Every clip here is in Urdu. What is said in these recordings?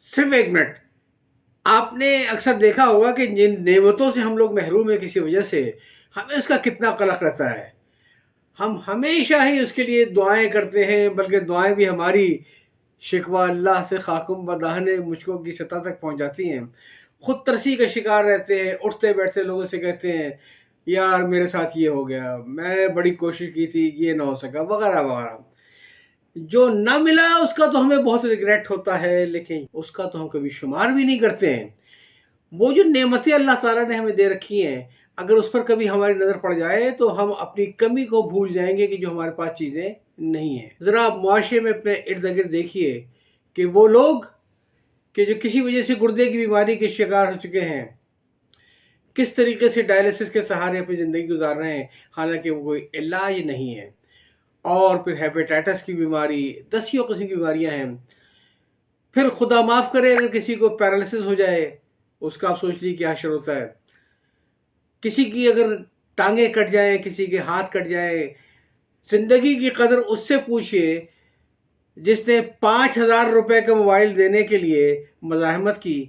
صرف ایک منٹ. آپ نے اکثر دیکھا ہوگا کہ جن نعمتوں سے ہم لوگ محروم ہیں کسی وجہ سے، ہمیں اس کا کتنا قلق رہتا ہے. ہم ہمیشہ ہی اس کے لیے دعائیں کرتے ہیں، بلکہ دعائیں بھی ہماری شکوہ اللہ سے خاکم بداہن مجھ کو کی سطح تک پہنچ جاتی ہیں. خود ترسی کا شکار رہتے ہیں، اٹھتے بیٹھتے لوگوں سے کہتے ہیں یار میرے ساتھ یہ ہو گیا، میں نے بڑی کوشش کی تھی یہ نہ ہو سکا، وغیرہ وغیرہ. جو نہ ملا اس کا تو ہمیں بہت ریگریٹ ہوتا ہے، لیکن اس کا تو ہم کبھی شمار بھی نہیں کرتے ہیں. وہ جو نعمتیں اللہ تعالیٰ نے ہمیں دے رکھی ہیں، اگر اس پر کبھی ہماری نظر پڑ جائے تو ہم اپنی کمی کو بھول جائیں گے کہ جو ہمارے پاس چیزیں نہیں ہیں. ذرا آپ معاشرے میں اپنے ارد گرد دیکھیے کہ وہ لوگ کہ جو کسی وجہ سے گردے کی بیماری کے شکار ہو چکے ہیں، کس طریقے سے ڈائلسس کے سہارے اپنی زندگی گزار رہے ہیں، حالانکہ وہ کوئی علاج نہیں ہے. اور پھر ہیپیٹائٹس کی بیماری، دسیوں قسم کی بیماریاں ہیں. پھر خدا معاف کرے اگر کسی کو پیرالسس ہو جائے، اس کا آپ سوچ لیجیے کیا حشر ہوتا ہے. کسی کی اگر ٹانگیں کٹ جائیں، کسی کے ہاتھ کٹ جائیں، زندگی کی قدر اس سے پوچھئے جس نے 5,000 روپے کا موبائل دینے کے لیے مزاحمت کی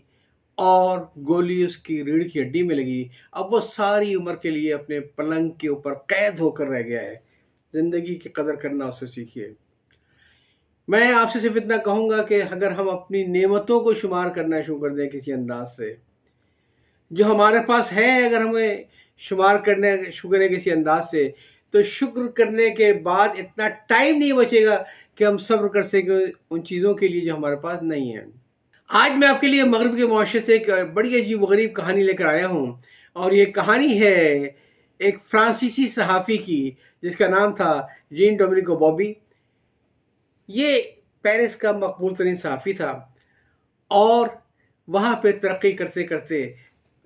اور گولی اس کی ریڑھ کی ہڈی میں لگی. اب وہ ساری عمر کے لیے اپنے پلنگ کے اوپر قید ہو کر رہ گیا ہے. زندگی کی قدر کرنا اس سے سیکھیے. میں آپ سے صرف اتنا کہوں گا کہ اگر ہم اپنی نعمتوں کو شمار کرنا شروع کر دیں کسی انداز سے، جو ہمارے پاس ہے اگر ہمیں شمار کرنے شروع کریں کسی انداز سے، تو شکر کرنے کے بعد اتنا ٹائم نہیں بچے گا کہ ہم صبر کر سکیں ان چیزوں کے لیے جو ہمارے پاس نہیں ہیں. آج میں آپ کے لیے مغرب کے معاشرے سے ایک بڑی عجیب و غریب کہانی لے کر آیا ہوں، اور یہ کہانی ہے ایک فرانسیسی صحافی کی جس کا نام تھا جین ڈومینیکو بوبی. یہ پیرس کا مقبول ترین صحافی تھا، اور وہاں پہ ترقی کرتے کرتے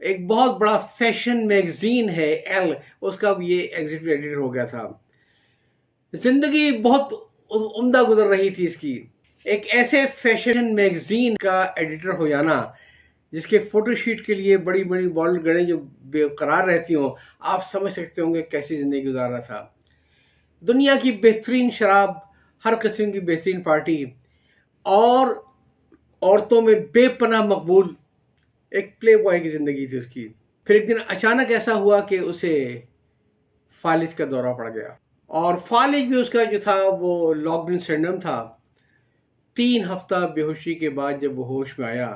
ایک بہت بڑا فیشن میگزین ہے ایل، اس کا یہ ایگزیکٹو ایڈیٹر ہو گیا تھا. زندگی بہت عمدہ گزر رہی تھی اس کی. ایک ایسے فیشن میگزین کا ایڈیٹر ہو جانا جس کے فوٹو شیٹ کے لیے بڑی بڑی ماڈل گڑیں جو بے قرار رہتی ہوں، آپ سمجھ سکتے ہوں گے کیسی زندگی گزار رہا تھا. دنیا کی بہترین شراب، ہر قسم کی بہترین پارٹی، اور عورتوں میں بے پناہ مقبول ایک پلے بوائے کی زندگی تھی اس کی. پھر ایک دن اچانک ایسا ہوا کہ اسے فالج کا دورہ پڑ گیا، اور فالج بھی اس کا جو تھا وہ لاکڈ ان سنڈروم تھا. 3 ہفتہ بے ہوشی کے بعد جب وہ ہوش میں آیا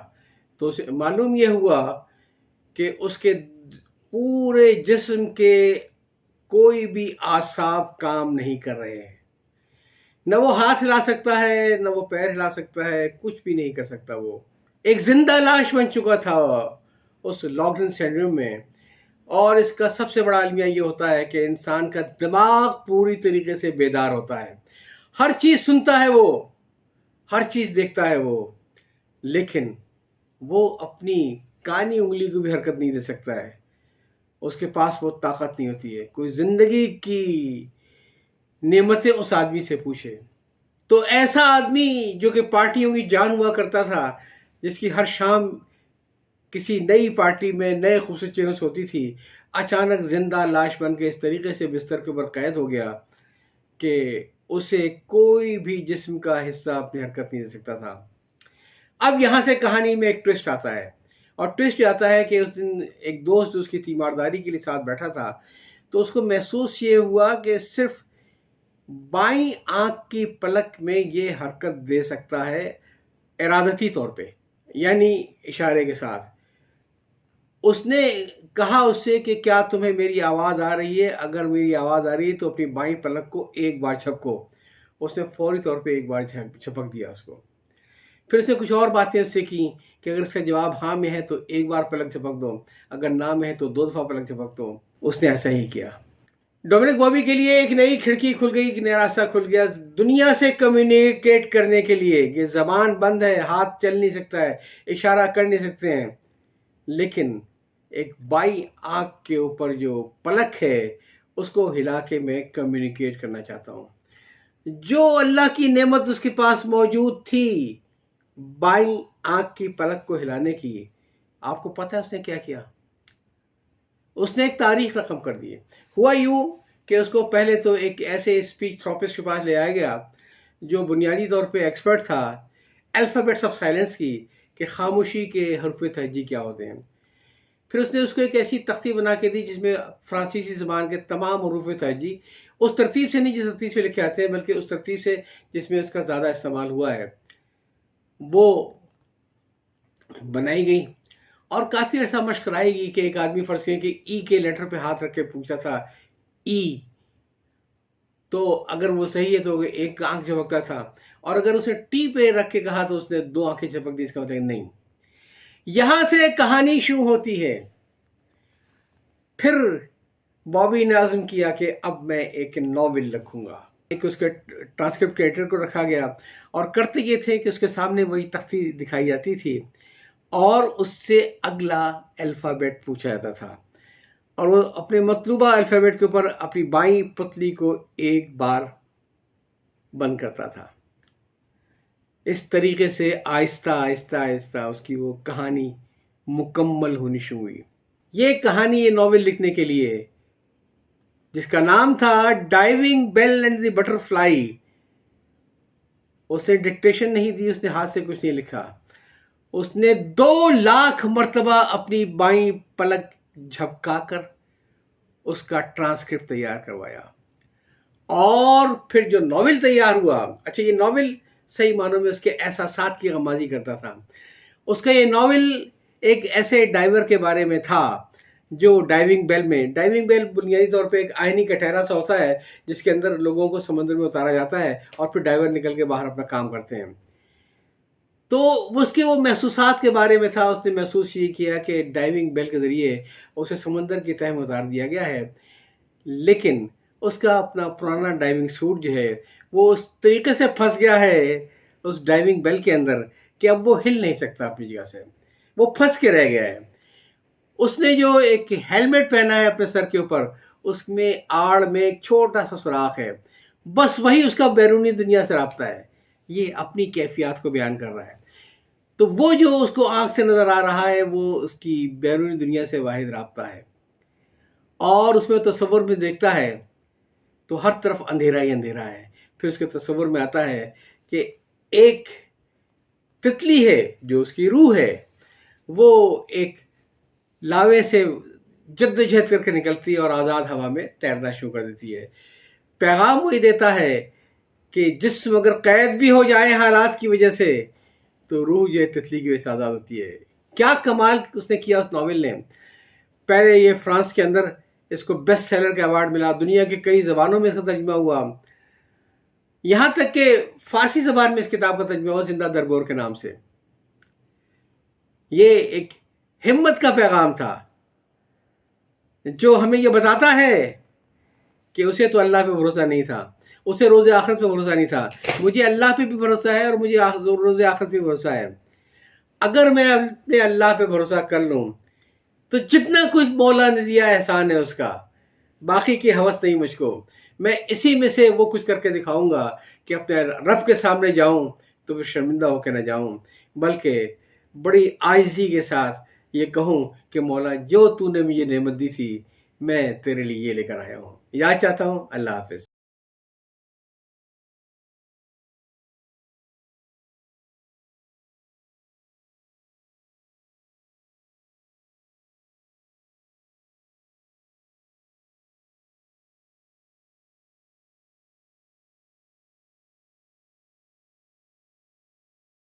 تو اسے معلوم یہ ہوا کہ اس کے پورے جسم کے کوئی بھی اعصاب کام نہیں کر رہے ہیں. نہ وہ ہاتھ ہلا سکتا ہے، نہ وہ پیر ہلا سکتا ہے، کچھ بھی نہیں کر سکتا. وہ ایک زندہ لاش بن چکا تھا اس لاکڈ ان سنڈروم میں. اور اس کا سب سے بڑا المیہ یہ ہوتا ہے کہ انسان کا دماغ پوری طریقے سے بیدار ہوتا ہے، ہر چیز سنتا ہے، وہ ہر چیز دیکھتا ہے وہ، لیکن وہ اپنی کانی انگلی کو بھی حرکت نہیں دے سکتا ہے. اس کے پاس وہ طاقت نہیں ہوتی ہے. کوئی زندگی کی نعمتیں اس آدمی سے پوچھے تو ایسا آدمی جو کہ پارٹیوں کی جان ہوا کرتا تھا، جس کی ہر شام کسی نئی پارٹی میں نئے خوبصورت چہروں سے ہوتی تھی، اچانک زندہ لاش بن کے اس طریقے سے بستر کے اوپر قید ہو گیا کہ اسے کوئی بھی جسم کا حصہ اپنی حرکت نہیں دے سکتا تھا. اب یہاں سے کہانی میں ایک ٹوسٹ آتا ہے، اور ٹوسٹ یہ آتا ہے کہ اس دن ایک دوست جو اس کی تیمارداری کے لیے ساتھ بیٹھا تھا، تو اس کو محسوس یہ ہوا کہ صرف بائیں آنکھ کی پلک میں یہ حرکت دے سکتا ہے ارادتی طور پہ، یعنی اشارے کے ساتھ. اس نے کہا اس سے کہ کیا تمہیں میری آواز آ رہی ہے؟ اگر میری آواز آ رہی ہے تو اپنی بائیں پلک کو ایک بار جھپکو. اس نے فوری طور پہ ایک بار جھپک دیا اس کو. پھر اس نے کچھ اور باتیں اس سے کی کہ اگر اس کا جواب ہاں میں ہے تو ایک بار پلک جھپک دو، اگر نہ میں ہے تو 2 دفعہ پلک جھپک دو. اس نے ایسا ہی کیا. ڈومینک بوبی کے لیے ایک نئی کھڑکی کھل گئی، ایک نیا راستہ کھل گیا دنیا سے کمیونیکیٹ کرنے کے لیے. کہ زبان بند ہے، ہاتھ چل نہیں سکتا ہے، اشارہ کر نہیں سکتے ہیں، لیکن ایک بائیں آنکھ کے اوپر جو پلک ہے اس کو ہلا کے میں کمیونیکیٹ کرنا چاہتا ہوں. جو اللہ کی نعمت اس کے پاس موجود تھی بائیں آنکھ کی پلک کو ہلانے کی، آپ کو پتہ ہے اس نے کیا کیا؟ اس نے ایک تاریخ رقم کر دی. ہوا یوں کہ اس کو پہلے تو ایک ایسے اسپیچ تھراپسٹ کے پاس لے آیا گیا جو بنیادی طور پہ ایکسپرٹ تھا الفابیٹس آف سائلنس کی، کہ خاموشی کے حروف تہجی کیا ہوتے ہیں۔ پھر اس نے اس کو ایک ایسی تختی بنا کے دی جس میں فرانسیسی زبان کے تمام حروف تہجی اس ترتیب سے نہیں جس ترتیب سے لکھے آتے ہیں، بلکہ اس ترتیب سے جس میں اس کا زیادہ استعمال ہوا ہے، وہ بنائی گئی اور کافی عرصہ مشق کرائی گئی کہ ایک آدمی فرض کریں کہ ای کے لیٹر پہ ہاتھ رکھ کے پوچھتا تھا ای، تو اگر وہ صحیح ہے تو ایک آنکھ جھپکتا تھا، اور اگر اس نے ٹی پہ رکھ کے کہا تو اس نے 2 آنکھیں جھپک دی، اس کا مطلب نہیں۔ یہاں سے کہانی شروع ہوتی ہے۔ پھر بابی نے عزم کیا کہ اب میں ایک ناول لکھوں گا۔ ایک اس کے ٹرانسکرپٹ کریٹر کو رکھا گیا اور کرتے یہ تھے کہ اس کے سامنے وہی تختی دکھائی جاتی تھی اور اس سے اگلا الفابیٹ پوچھا جاتا تھا، اور وہ اپنے مطلوبہ الفابیٹ کے اوپر اپنی بائیں پتلی کو ایک بار بند کرتا تھا۔ اس طریقے سے آہستہ آہستہ آہستہ اس کی وہ کہانی مکمل ہونی شروع ہوئی۔ یہ کہانی، یہ ناول لکھنے کے لیے جس کا نام تھا diving bell and the butterfly فلائی، اس نے ڈکٹیشن نہیں دی، اس نے ہاتھ سے کچھ نہیں لکھا، اس نے 2 لاکھ مرتبہ اپنی بائیں پلک جھپکا کر اس کا ٹرانسکرپٹ تیار کروایا، اور پھر جو ناول تیار ہوا، اچھا یہ ناول صحیح معنوں میں اس کے احساسات کی غمازی کرتا تھا۔ اس کا یہ ناول ایک ایسے ڈائیور کے بارے میں تھا جو ڈائیونگ بیل بنیادی طور پہ ایک آئینی کٹہرا سا ہوتا ہے جس کے اندر لوگوں کو سمندر میں اتارا جاتا ہے اور پھر ڈائیور نکل کے باہر اپنا کام کرتے ہیں۔ تو اس کے وہ محسوسات کے بارے میں تھا۔ اس نے محسوس یہ کیا کہ ڈائیونگ بیل کے ذریعے اسے سمندر کی تہہ میں اتار دیا گیا ہے، لیکن اس کا اپنا پرانا ڈائیونگ سوٹ جو ہے وہ اس طریقے سے پھنس گیا ہے اس ڈائیونگ بیل کے اندر کہ اب وہ ہل نہیں سکتا اپنی جگہ سے، وہ پھنس کے رہ گیا ہے۔ اس نے جو ایک ہیلمٹ پہنا ہے اپنے سر کے اوپر، اس میں آڑ میں ایک چھوٹا سا سوراخ ہے، بس وہی اس کا بیرونی دنیا سے رابطہ ہے۔ یہ اپنی کیفیات کو بیان کر رہا ہے۔ تو وہ جو اس کو آنکھ سے نظر آ رہا ہے وہ اس کی بیرونی دنیا سے واحد رابطہ ہے، اور اس میں تصور میں دیکھتا ہے تو ہر طرف اندھیرا ہی اندھیرا ہے۔ پھر اس کے تصور میں آتا ہے کہ ایک تتلی ہے جو اس کی روح ہے، وہ ایک لاوے سے جدوجہد کر کے نکلتی ہے اور آزاد ہوا میں تیرنا شروع کر دیتی ہے۔ پیغام وہی دیتا ہے کہ جسم اگر قید بھی ہو جائے حالات کی وجہ سے تو روح جو تتلی کی وجہ سے آزاد ہوتی ہے۔ کیا کمال اس نے کیا اس ناول نے! پہلے یہ فرانس کے اندر اس کو بیسٹ سیلر کا ایوارڈ ملا، دنیا کے کئی زبانوں میں اس کا ترجمہ ہوا، یہاں تک کہ فارسی زبان میں اس کتاب کا ترجمہ ہوا زندہ درگور کے نام سے۔ یہ ایک ہمت کا پیغام تھا جو ہمیں یہ بتاتا ہے کہ اسے تو اللہ پہ بھروسہ نہیں تھا، اسے روز آخرت پہ بھروسہ نہیں تھا۔ مجھے اللہ پہ بھی بھروسہ ہے اور مجھے روز آخرت پہ بھروسہ ہے۔ اگر میں اپنے اللہ پہ بھروسہ کر لوں تو جتنا کچھ مولا نے دیا احسان ہے اس کا، باقی کی ہوس نہیں مجھ کو۔ میں اسی میں سے وہ کچھ کر کے دکھاؤں گا کہ اپنے رب کے سامنے جاؤں تو پھر شرمندہ ہو کے نہ جاؤں، بلکہ بڑی عاجزی کے ساتھ یہ کہوں کہ مولا جو تو نے مجھے نعمت دی تھی میں تیرے لیے یہ لے کر آیا ہوں۔ یاد چاہتا ہوں۔ اللہ حافظ۔